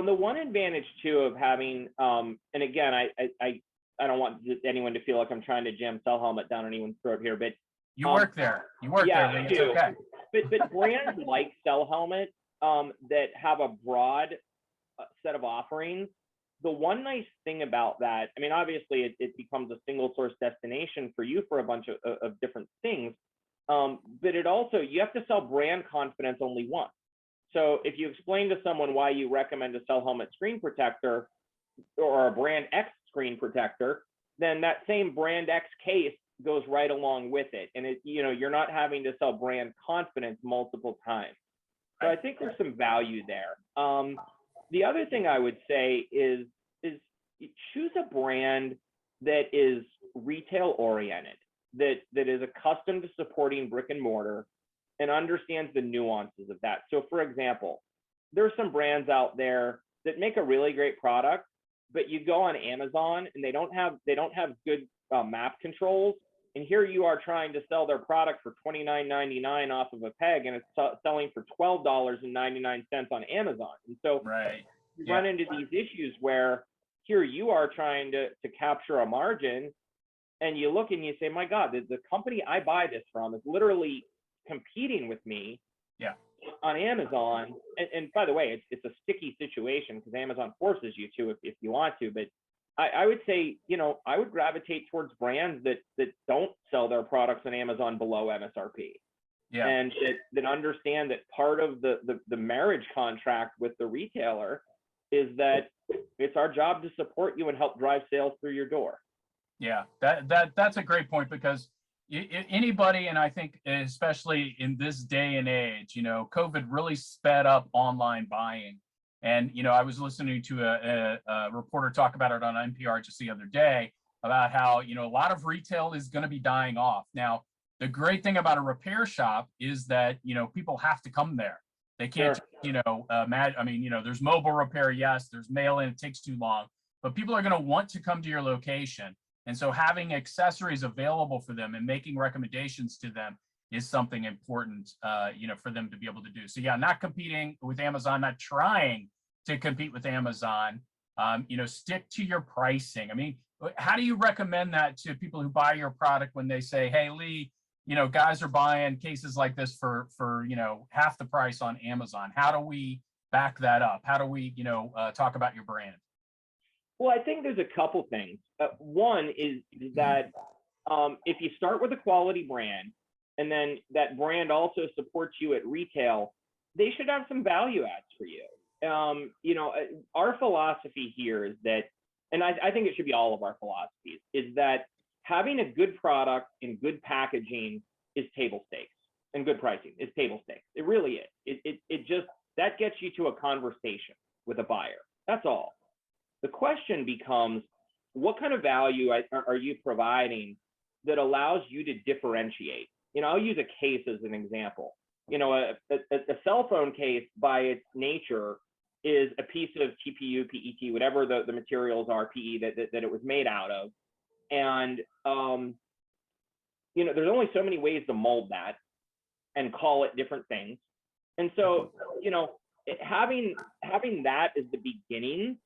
and the one advantage too of having, and again, I don't want anyone to feel like I'm trying to jam Cellhelmet down anyone's throat here, but you work there. You work yeah, there, but it's okay. But brands like Cellhelmet that have a broad set of offerings. The one nice thing about that, I mean, obviously it becomes a single source destination for you for a bunch of different things, but it also, you have to sell brand confidence only once. So if you explain to someone why you recommend a Cellhelmet screen protector or a brand X screen protector, then that same brand X case goes right along with it. And it, you know, you're not having to sell brand confidence multiple times. So I think there's some value there. The other thing I would say is choose a brand that is retail oriented, that is accustomed to supporting brick and mortar and understands the nuances of that. So for example, there's some brands out there that make a really great product, but you go on Amazon and they don't have good map controls. And here you are trying to sell their product for $29.99 off of a peg, and it's selling for $12.99 on Amazon. And so you run into these issues where here you are trying to capture a margin, and you look and you say, my God, the company I buy this from is literally competing with me on Amazon. And by the way, it's a sticky situation because Amazon forces you to if you want to. But I would say, you know, I would gravitate towards brands that don't sell their products on Amazon below MSRP. And that understand that part of the marriage contract with the retailer is that it's our job to support you and help drive sales through your door. Yeah, that's a great point, because anybody, and I think especially in this day and age, you know, COVID really sped up online buying. And, you know, I was listening to a reporter talk about it on NPR just the other day about how, you know, a lot of retail is going to be dying off. Now, the great thing about a repair shop is that, you know, people have to come there. They can't, you know, I mean, you know, there's mobile repair. Yes, there's mail in. It takes too long, but people are going to want to come to your location. And so having accessories available for them and making recommendations to them is something important, you know, for them to be able to do. So yeah, not competing with Amazon, not trying to compete with Amazon, you know, stick to your pricing. I mean, how do you recommend that to people who buy your product when they say, hey, Lee, you know, guys are buying cases like this for, you know, half the price on Amazon. How do we back that up? How do we, you know, talk about your brand? Well, I think there's a couple things. One is that if you start with a quality brand, and then that brand also supports you at retail, they should have some value adds for you. You know, our philosophy here is that, and I think it should be all of our philosophies, is that having a good product and good packaging is table stakes, and good pricing is table stakes. It really is. It just, that gets you to a conversation with a buyer. That's all. The question becomes, what kind of value are you providing that allows you to differentiate? You know, I'll use a case as an example. You know, a cell phone case by its nature is a piece of TPU, PET, whatever the materials are, PE that it was made out of. And, you know, there's only so many ways to mold that and call it different things. And so, you know, having that as the beginning,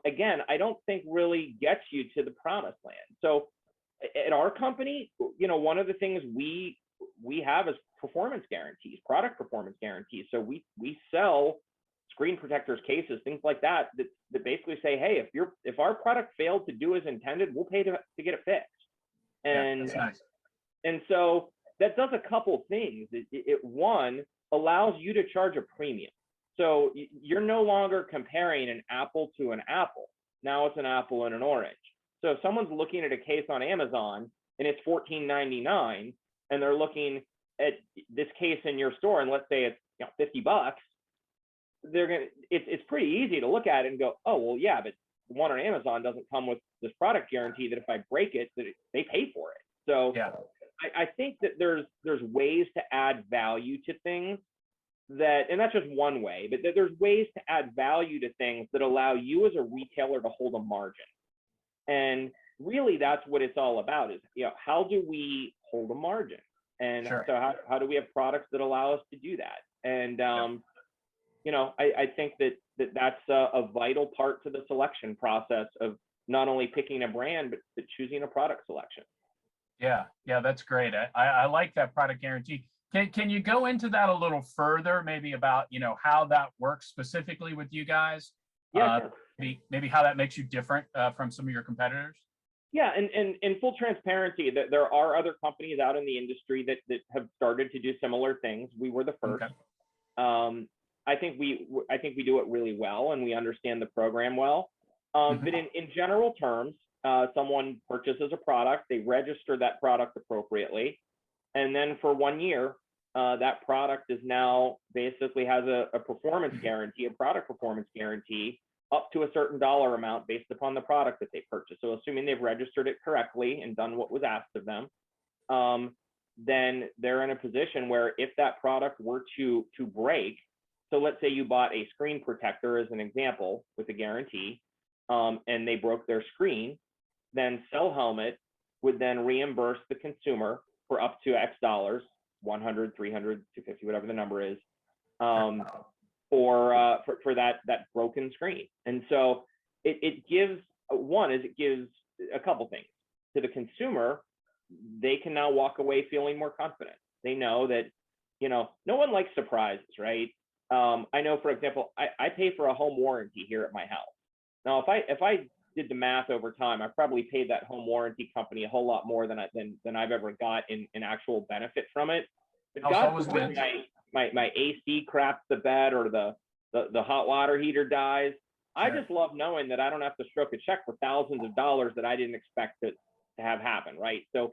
again, I don't think really gets you to the promised land. So at our company, you know, one of the things we have is performance guarantees, product performance guarantees. So we sell screen protectors, cases, things like that basically say, hey, if our product failed to do as intended, we'll pay to get it fixed. And that's nice. And so that does a couple things. It one allows you to charge a premium. So you're no longer comparing an apple to an apple. Now it's an apple and an orange. So if someone's looking at a case on Amazon and it's $14.99, and they're looking at this case in your store, and let's say it's, you know, $50, it's pretty easy to look at it and go, oh, well, yeah, but the one on Amazon doesn't come with this product guarantee that if I break it, that they pay for it. So yeah. I think that there's ways to add value to things that, and that's just one way, but there's ways to add value to things that allow you as a retailer to hold a margin. And really that's what it's all about, is, you know, how do we hold a margin? And so how do we have products that allow us to do that? And, you know, I think that that's a vital part to the selection process of not only picking a brand, but choosing a product selection. Yeah, yeah, that's great. I like that product guarantee. Can you go into that a little further, maybe about, how that works specifically with you guys? Yeah, sure. Maybe how that makes you different from some of your competitors? Yeah, and in full transparency, that there are other companies out in the industry that have started to do similar things. We were the first. Okay. I think we do it really well, and we understand the program well. But in general terms, someone purchases a product, they register that product appropriately, and then for 1 year, that product is now basically has a performance guarantee, a product performance guarantee, up to a certain dollar amount based upon the product that they purchased. So assuming they've registered it correctly and done what was asked of them, then they're in a position where if that product were to break, so let's say you bought a screen protector as an example with a guarantee, and they broke their screen, then Cellhelmet would then reimburse the consumer for up to X dollars, 100, 300, 250, whatever the number is, for that broken screen. And so it gives a couple things to the consumer. They can now walk away feeling more confident. They know that, no one likes surprises, right? I know, for example, I pay for a home warranty here at my house. Now, if I did the math over time, I probably paid that home warranty company a whole lot more than I've ever got in actual benefit from it. But God forbid my AC craps the bed or the hot water heater dies. I just love knowing that I don't have to stroke a check for thousands of dollars that I didn't expect to have happen, right? So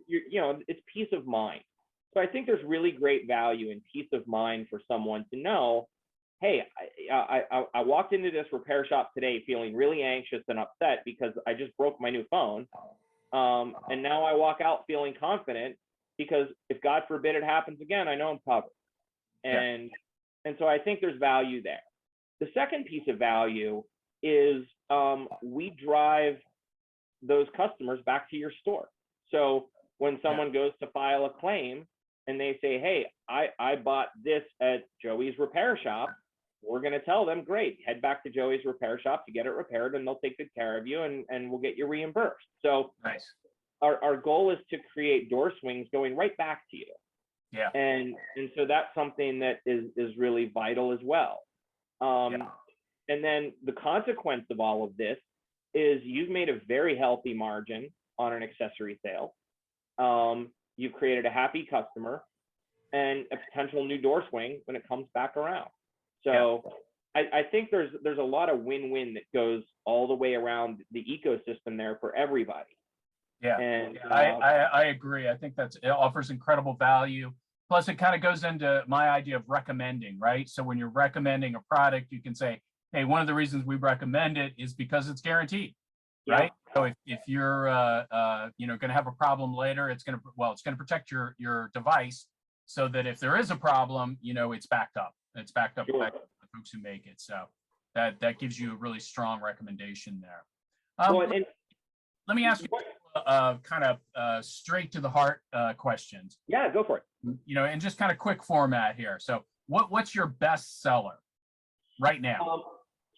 it's peace of mind. So I think there's really great value in peace of mind for someone to know, hey, I walked into this repair shop today feeling really anxious and upset because I just broke my new phone. And now I walk out feeling confident because if God forbid it happens again, I know I'm covered. And so I think there's value there. The second piece of value is we drive those customers back to your store. So when someone goes to file a claim and they say, hey, I bought this at Joey's repair shop, we're going to tell them, great, head back to Joey's repair shop to get it repaired and they'll take good care of you and we'll get you reimbursed. So nice. Our goal is to create door swings going right back to you. Yeah. And so that's something that is really vital as well. And then the consequence of all of this is you've made a very healthy margin on an accessory sale. You've created a happy customer and a potential new door swing when it comes back around. So I think there's a lot of win-win that goes all the way around the ecosystem there for everybody. Yeah, and I agree. I think it offers incredible value. Plus, it kind of goes into my idea of recommending, right? So when you're recommending a product, you can say, hey, one of the reasons we recommend it is because it's guaranteed, right? So if you're going to have a problem later, it's going to protect your device so that if there is a problem, it's backed up. It's backed up by the folks who make it. So that gives you a really strong recommendation there. Let me ask you kind of straight to the heart questions. Yeah, go for it. And just kind of quick format here. So what's your best seller right now?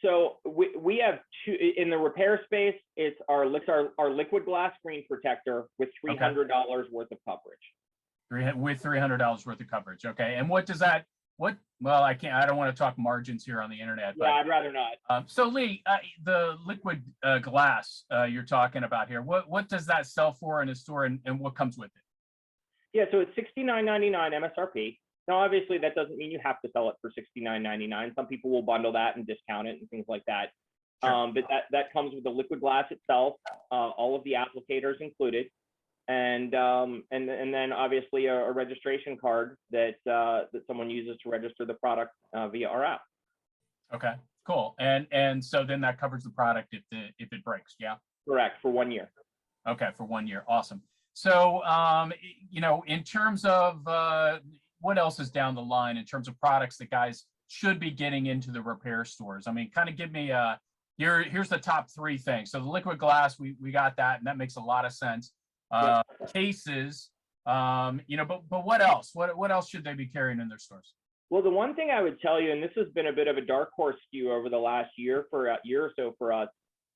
So we have two in the repair space. It's our liquid glass screen protector with $300 worth of coverage. With $300 worth of coverage. Okay. And what does that? Well, I don't want to talk margins here on the internet. But, I'd rather not. So Lee, the liquid glass you're talking about here, what does that sell for in a store and what comes with it? Yeah, so it's $69.99 MSRP. Now, obviously, that doesn't mean you have to sell it for $69.99. Some people will bundle that and discount it and things like that. Sure. But that comes with the liquid glass itself, all of the applicators included, and then obviously a registration card that someone uses to register the product via our app. Okay, cool. And so then that covers the product if it breaks, yeah? Correct, for 1 year. Okay, for 1 year, awesome. So in terms of what else is down the line in terms of products that guys should be getting into the repair stores? I mean, kind of give me here's the top three things. So the liquid glass, we got that, and that makes a lot of sense. Cases, but what else? What else should they be carrying in their stores? Well, the one thing I would tell you, and this has been a bit of a dark horse skew over the last year or so for us,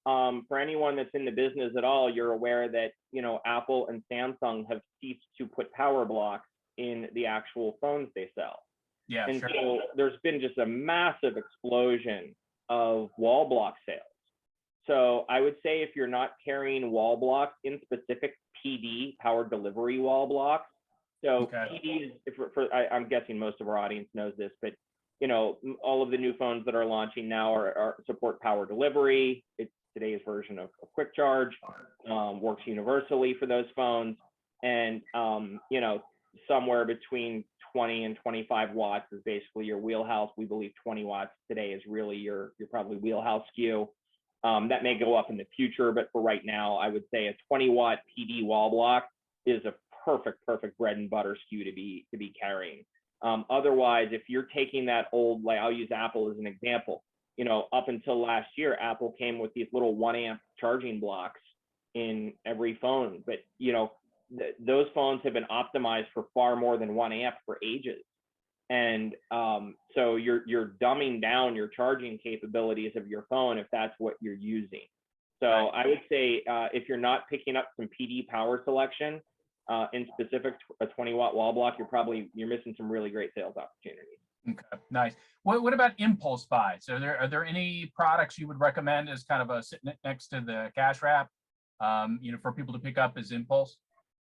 for anyone that's in the business at all, you're aware that, you know, Apple and Samsung have ceased to put power blocks in the actual phones they sell. Yeah, And sure. so there's been just a massive explosion of wall block sales. So I would say if you're not carrying wall blocks in specific PD, power delivery wall blocks, so PDs, I'm guessing most of our audience knows this, but you know, all of the new phones that are launching now are support power delivery. It's today's version of Quick Charge, works universally for those phones, and you know, somewhere between 20 and 25 watts is basically your wheelhouse. We believe 20 watts today is really your probably wheelhouse SKU. That may go up in the future, but for right now, I would say a 20-watt PD wall block is a perfect bread and butter SKU to be carrying. Otherwise, if you're taking that old, like I'll use Apple as an example, you know, up until last year, Apple came with these little 1 amp charging blocks in every phone, but you know, those phones have been optimized for far more than 1 amp for ages. And so you're dumbing down your charging capabilities of your phone if that's what you're using. So I would say if you're not picking up some PD power selection, in specific a 20-watt wall block, you're missing some really great sales opportunities. Okay, nice. What about impulse buys? Are there any products you would recommend as kind of a sitting next to the cash wrap, you know, for people to pick up as impulse?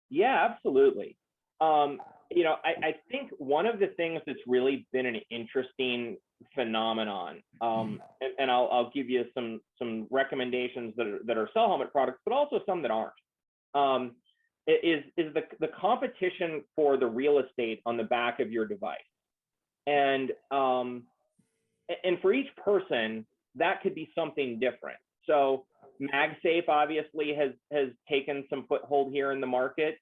Yeah, absolutely. You know, I think one of the things that's really been an interesting phenomenon, and I'll give you some recommendations that are Cellhelmet products, but also some that aren't. Is the competition for the real estate on the back of your device, and for each person that could be something different. So MagSafe obviously has taken some foothold here in the market,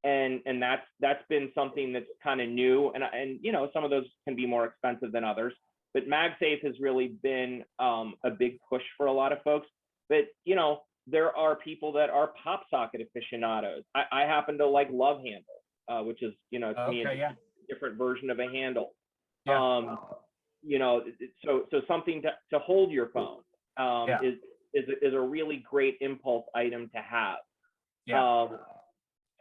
and that's been something that's kind of new, and you know, some of those can be more expensive than others, but MagSafe has really been a big push for a lot of folks. But you know, there are people that are pop socket aficionados. I happen to like Love Handle, which is, you know, to me a different version of a handle. Yeah. You know, so something to hold your phone is a really great impulse item to have. Yeah.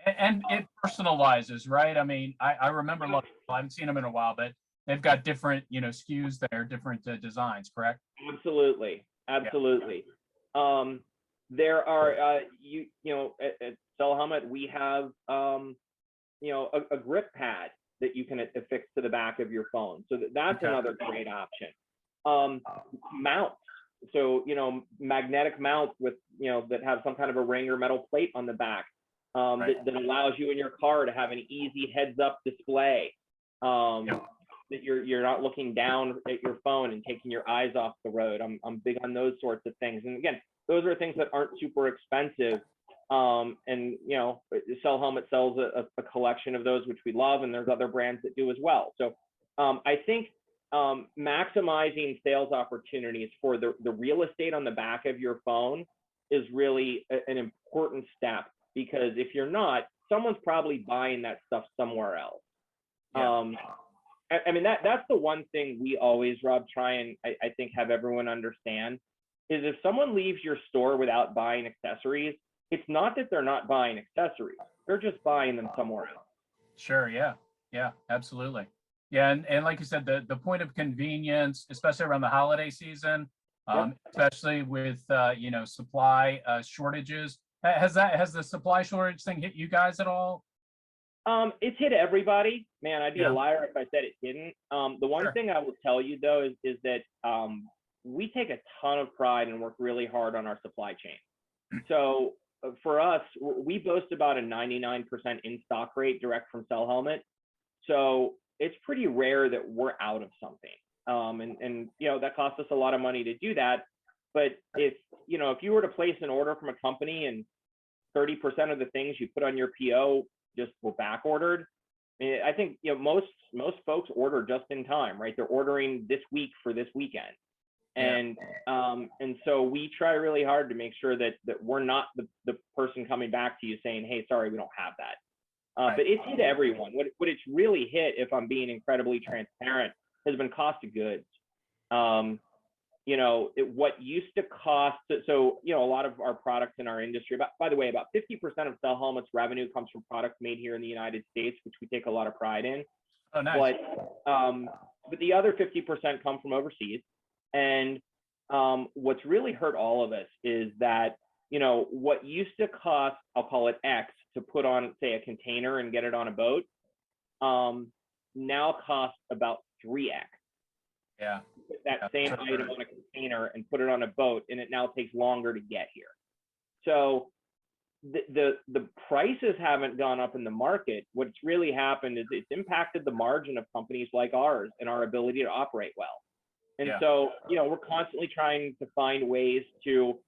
And it personalizes, right? I mean, I remember, look, I haven't seen them in a while, but they've got different, you know, SKUs there, different designs, correct? Absolutely. Yeah. There are, you know, at Cellhelmet, we have, you know, a grip pad that you can affix to the back of your phone. So that's another great option. Mounts. So, you know, magnetic mounts with, you know, that have some kind of a ring or metal plate on the back, that allows you in your car to have an easy heads-up display. That you're not looking down at your phone and taking your eyes off the road. I'm big on those sorts of things. And again, those are things that aren't super expensive. And you know, Cellhelmet sells a collection of those, which we love, and there's other brands that do as well. So I think maximizing sales opportunities for the real estate on the back of your phone is really an important step, because if you're not, someone's probably buying that stuff somewhere else. I mean, that's the one thing we always, Rob, try and I think have everyone understand, is if someone leaves your store without buying accessories, it's not that they're not buying accessories, they're just buying them somewhere else. Sure, yeah, absolutely. Yeah, and like you said, the point of convenience, especially around the holiday season, especially with you know, supply shortages. Has the supply shortage thing hit you guys at all? It's hit everybody, man. I'd be a liar if I said it didn't. The one thing I will tell you though is that we take a ton of pride and work really hard on our supply chain. So for us, we boast about a 99% in stock rate direct from Cellhelmet. So it's pretty rare that we're out of something. And you know, that costs us a lot of money to do that. But if you were to place an order from a company and 30% of the things you put on your PO just were back ordered, I think, you know, most folks order just in time, right? They're ordering this week for this weekend. And so we try really hard to make sure that we're not the person coming back to you saying, hey, sorry, we don't have that. But it's hit everyone. What it's really hit, if I'm being incredibly transparent, has been cost of goods. What used to cost, so a lot of our products in our industry, by the way, about 50% of Cellhelmet's revenue comes from products made here in the United States, which we take a lot of pride in. Oh, nice. But the other 50% come from overseas. And what's really hurt all of us is that, what used to cost, I'll call it X, to put on, say, a container and get it on a boat, now costs about 3X. Yeah. That same item on a container and put it on a boat, and it now takes longer to get here. So the prices haven't gone up in the market. What's really happened is it's impacted the margin of companies like ours and our ability to operate well. And so, we're constantly trying to find ways to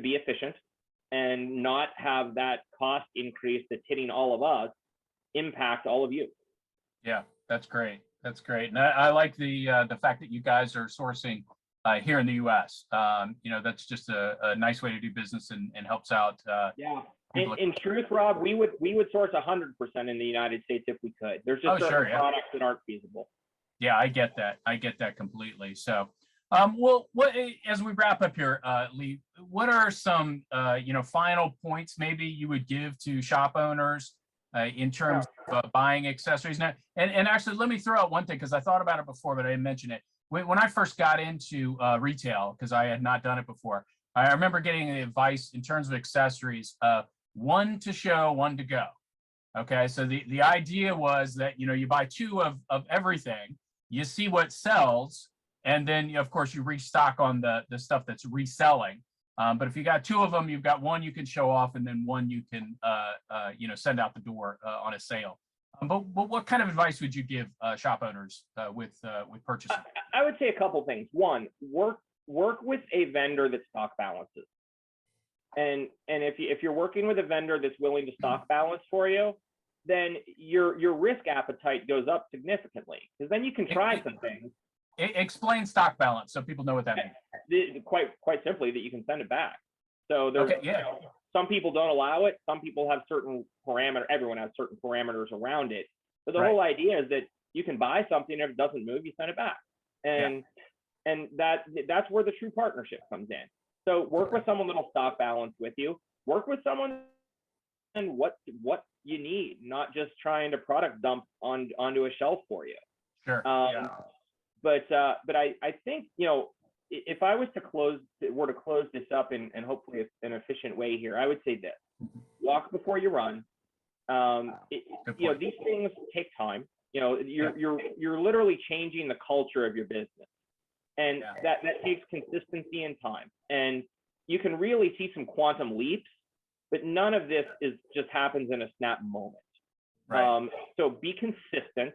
be efficient and not have that cost increase that's hitting all of us impact all of you. Yeah, that's great. That's great. And I like the fact that you guys are sourcing here in the U.S. That's just a nice way to do business and helps out. Yeah. In truth, Rob, we would source 100% in the United States if we could. There's just certain products that aren't feasible. Yeah, I get that. I get that completely. So, what as we wrap up here, Lee, what are some final points maybe you would give to shop owners in terms of buying accessories? Now, and actually, let me throw out one thing, because I thought about it before, but I didn't mention it. When I first got into retail, because I had not done it before, I remember getting the advice in terms of accessories, one to show, one to go. Okay, so the idea was that you buy two of everything, you see what sells, and then of course you restock on the stuff that's reselling. But if you got two of them, you've got one you can show off, and then one you can send out the door on a sale. But what kind of advice would you give shop owners with purchasing? I would say a couple things. One, work with a vendor that stock balances. And if you're working with a vendor that's willing to stock balance for you, then your risk appetite goes up significantly, because then you can try some things. Explain stock balance so people know what that means. Quite simply, that you can send it back. So there's some people don't allow it. Some people have certain parameters. Everyone has certain parameters around it. But the whole idea is that you can buy something, if it doesn't move, you send it back. And that's where the true partnership comes in. So work with someone that'll stock balance with you. Work with someone and what you need, not just trying to product dump onto a shelf for you. Sure. But I think, if I were to close this up in hopefully an efficient way here, I would say this: walk before you run. These things take time. You're literally changing the culture of your business, and that takes consistency and time. And you can really see some quantum leaps, but none of this just happens in a snap moment. Right. So be consistent.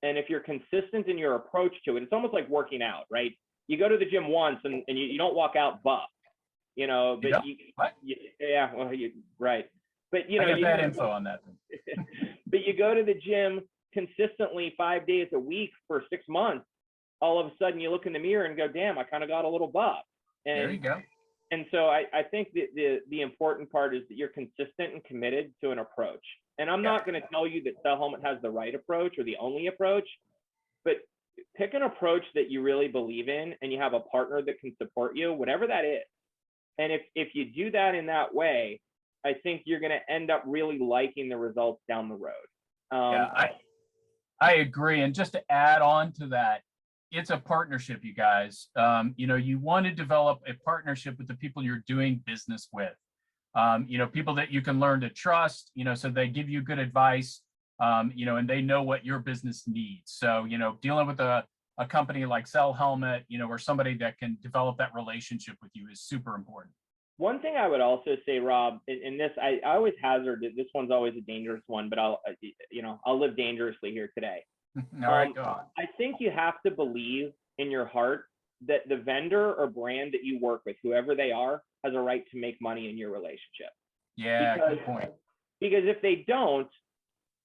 And if you're consistent in your approach to it, it's almost like working out, right? You go to the gym once and you don't walk out buff, but right. But I get bad info on that. But you go to the gym consistently 5 days a week for 6 months, all of a sudden you look in the mirror and go, damn, I kind of got a little buff. And there you go. And so I think the important part is that you're consistent and committed to an approach. And I'm not going to tell you that Cellhelmet has the right approach or the only approach, but pick an approach that you really believe in and you have a partner that can support you, whatever that is. And if you do that in that way, I think you're going to end up really liking the results down the road. I agree. And just to add on to that, it's a partnership, you guys. You want to develop a partnership with the people you're doing business with. People that you can learn to trust, so they give you good advice, and they know what your business needs. So, dealing with a company like Cellhelmet, or somebody that can develop that relationship with you is super important. One thing I would also say, Rob, in this, I always hazard that this one's always a dangerous one, but I'll live dangerously here today. All right, go on. I think you have to believe in your heart that the vendor or brand that you work with, whoever they are, has a right to make money in your relationship. Yeah, good point. Because if they don't,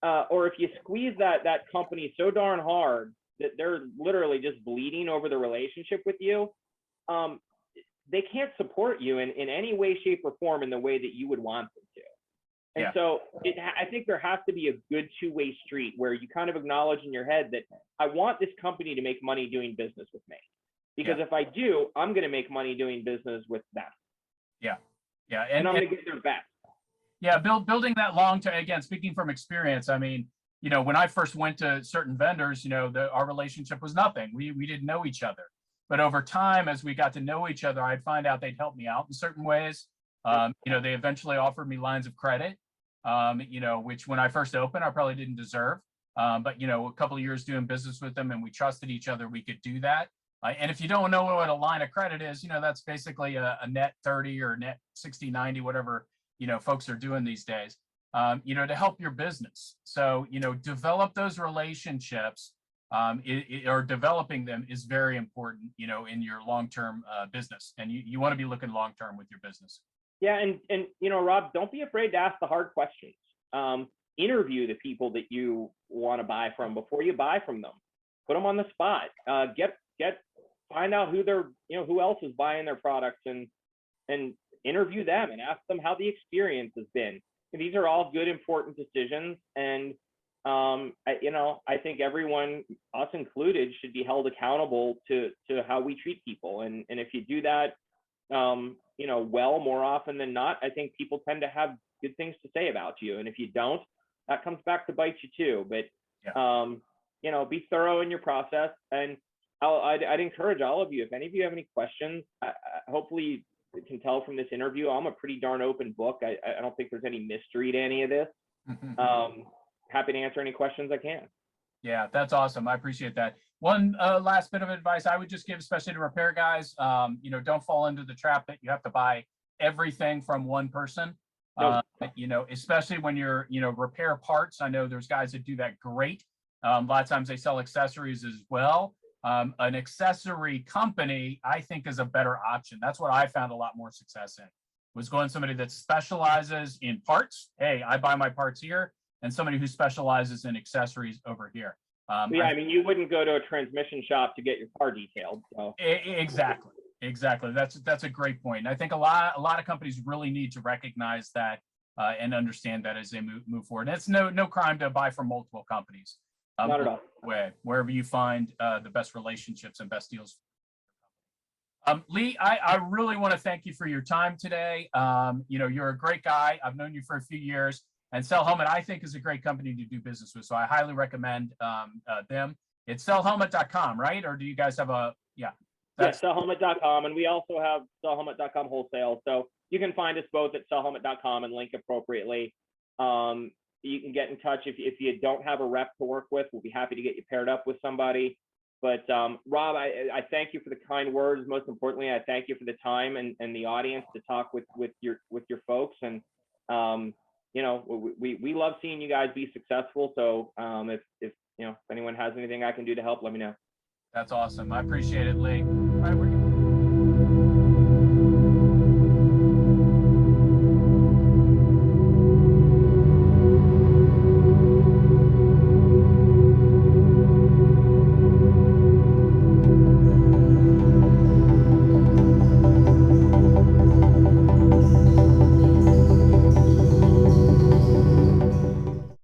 or if you squeeze that company so darn hard that they're literally just bleeding over the relationship with you, they can't support you in any way, shape, or form in the way that you would want them to. And Yeah. so I think there has to be a good two-way street where you kind of acknowledge in your head that I want this company to make money doing business with me. Because Yeah. if I do, I'm going to make money doing business with them. Yeah. Yeah. And I'm going to get their best. Yeah, building that long term, again, speaking from experience, I mean, you know, when I first went to certain vendors, you know, our relationship was nothing. We didn't know each other. But over time, as we got to know each other, I'd find out they'd help me out in certain ways. You know, they eventually offered me lines of credit, you know, which when I first opened, I probably didn't deserve. But, you know, a couple of years doing business with them and we trusted each other, we could do that. And if you don't know what a line of credit is, you know, that's basically a net 30 or net 60, 90, whatever, you know, folks are doing these days, you know, to help your business. So, you know, develop those relationships, or developing them is very important, you know, in your long-term business. And you want to be looking long-term with your business. Yeah. And, you know, Rob, don't be afraid to ask the hard questions. Interview the people that you want to buy from before you buy from them. Put them on the spot. Find out who they're, you know, who else is buying their products, and interview them and ask them how the experience has been. And these are all good, important decisions. And, you know, I think everyone, us included, should be held accountable to how we treat people. And if you do that, you know, well, more often than not, I think people tend to have good things to say about you. And if you don't, that comes back to bite you too. But, Yeah. you know, be thorough in your process. And I'd encourage all of you, if any of you have any questions, hopefully you can tell from this interview, I'm a pretty darn open book. I don't think there's any mystery to any of this. Happy to answer any questions I can. Yeah, that's awesome. I appreciate that. One last bit of advice I would just give, especially to repair guys, you know, don't fall into the trap that you have to buy everything from one person. Nope. You know, especially when you're, you know, repair parts. I know there's guys that do that great. A lot of times they sell accessories as well. An accessory company, I think, is a better option. That's what I found a lot more success in, was going to somebody that specializes in parts. Hey, I buy my parts here, and somebody who specializes in accessories over here. Yeah, I mean, you wouldn't go to a transmission shop to get your car detailed. So. Exactly. That's a great point. And I think a lot of companies really need to recognize that and understand that as they move forward. And it's no crime to buy from multiple companies. Not at all. Wherever you find the best relationships and best deals. Lee, I really want to thank you for your time today. You know, you're a great guy. I've known you for a few years, and Cellhelmet, I think, is a great company to do business with. So I highly recommend them. It's cellhelmet.com, right? Or do you guys have a, yeah. Yes, cellhelmet.com. And we also have cellhelmet.com wholesale. So you can find us both at cellhelmet.com and link appropriately. You can get in touch if you don't have a rep to work with. We'll be happy to get you paired up with somebody. But Rob, I thank you for the kind words. Most importantly, I thank you for the time and the audience to talk with your folks. And you know, we love seeing you guys be successful. So if you know, if anyone has anything I can do to help, let me know. That's awesome. I appreciate it, Lee. All right,